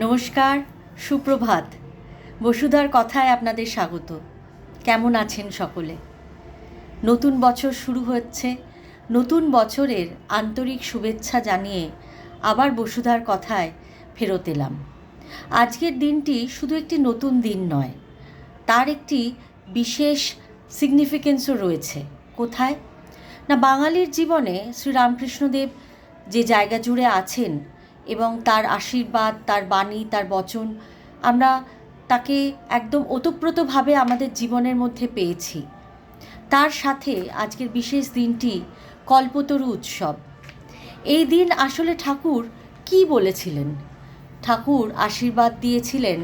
নমস্কার, সুপ্রভাত। বসুধার কথায় আপনাদের স্বাগত। কেমন আছেন সকলে? নতুন বছর শুরু হচ্ছে। নতুন বছরের আন্তরিক শুভেচ্ছা জানিয়ে আবার বসুধার কথায় ফেরত এলাম। আজকের দিনটি শুধু একটি নতুন দিন নয়, তার একটি বিশেষ সিগনিফিকেন্সও রয়েছে। কোথায় না, বাঙালির জীবনে শ্রীরামকৃষ্ণদেব যে জায়গা জুড়ে আছেন এবং তার আশীর্বাদ, তার বাণী, তার বচন, আমরা তাকে একদম ওতপ্রোতভাবে আমাদের জীবনের মধ্যে পেয়েছি। তার সাথে আজকের বিশেষ দিনটি কল্পতরু উৎসব। এই দিন আসলে ঠাকুর কি বলেছিলেন? ঠাকুর আশীর্বাদ দিয়েছিলেন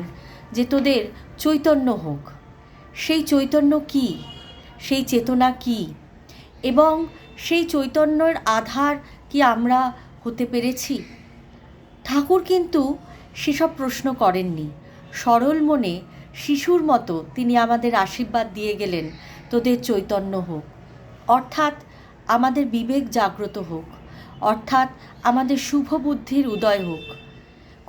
যে তোদের চৈতন্য হোক। সেই চৈতন্য কি, সেই চেতনা কি, এবং সেই চৈতন্যের আধার কি আমরা হতে পেরেছি? ঠাকুর কিন্তু সেসব প্রশ্ন করেননি। সরল মনে শিশুর মতো তিনি আমাদের আশীর্বাদ দিয়ে গেলেন, তোদের চৈতন্য হোক, অর্থাৎ আমাদের বিবেক জাগ্রত হোক, অর্থাৎ আমাদের শুভ বুদ্ধির উদয় হোক।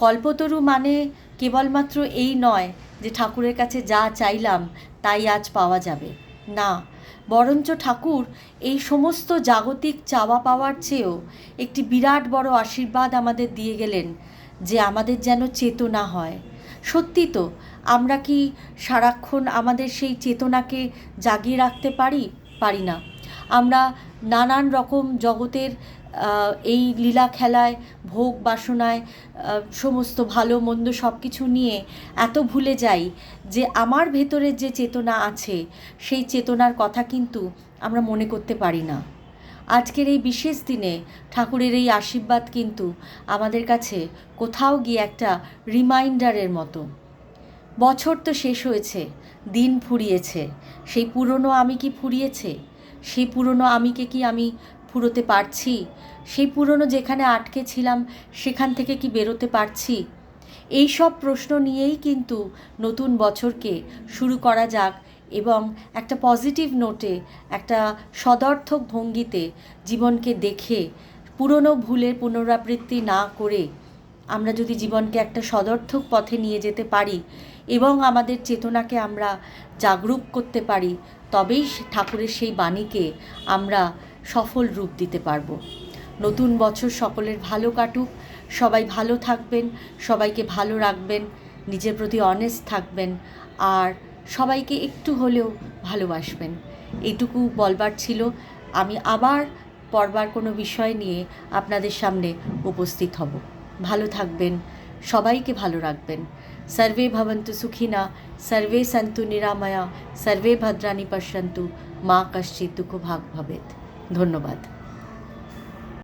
কল্পতরু মানে কেবলমাত্র এই নয় যে ঠাকুরের কাছে যা চাইলাম তাই আজ পাওয়া যাবে, না, বরঞ্চ ঠাকুর এই সমস্ত জাগতিক চাওয়া পাওয়ার চেয়েও একটি বিরাট বড় আশীর্বাদ আমাদের দিয়ে গেলেন, যে আমাদের যেন চেতনা হয়। সত্যি তো, আমরা কি সারাক্ষণ আমাদের সেই চেতনাকে জাগিয়ে রাখতে পারি না। আমরা নানান রকম জগতের এই লীলা খেলায়, ভোগ বাসনায়, সমস্ত ভালো মন্দ সব কিছু নিয়ে এত ভুলে যাই যে আমার ভেতরের যে চেতনা আছে সেই চেতনার কথা কিন্তু আমরা মনে করতে পারি না। আজকের এই বিশেষ দিনে ঠাকুরের এই আশীর্বাদ কিন্তু আমাদের কাছে কোথাও গিয়ে একটা রিমাইন্ডারের মতো। বছর তো শেষ হয়েছে, দিন ফুরিয়েছে, সেই পুরনো আমি কি ফুরিয়েছে? সেই পুরনো আমিকে কি আমি ফুরোতে পারছি? সেই পুরনো যেখানে আটকে ছিলাম সেখান থেকে কি বেরোতে পারছি? এই সব প্রশ্ন নিয়েই কিন্তু নতুন বছরকে শুরু করা যাক, এবং একটা পজিটিভ নোটে, একটা সদর্থক ভঙ্গিতে জীবনকে দেখে, পুরনো ভুলের পুনরাবৃত্তি না করে আমরা যদি জীবনকে একটা সদর্থক পথে নিয়ে যেতে পারি এবং আমাদের চেতনাকে আমরা জাগরূক করতে পারি, তবেই ঠাকুরের সেই বাণীকে আমরা সফল রূপ দিতে পারব। নতুন বছর সকলের ভালো কাটুক, সবাই ভালো থাকবেন, সবাইকে ভালো রাখবেন, নিজের প্রতি অনেস্ট থাকবেন, আর সবাইকে একটু হলেও ভালোবাসবেন। এইটুকু বলবার ছিল। আমি আবার পরবার কোনো বিষয় নিয়ে আপনাদের সামনে উপস্থিত হব। ভালো থাকবেন, সবাইকে ভালো রাখবেন। সর্বে ভবন্তু সুখিনা, সর্বে সন্তু নিরাময়া, সর্বে ভদ্রাণি পশ্যন্তু, মা কশ্চিৎ দুঃখ ভাগ ভবেৎ। ধন্যবাদ।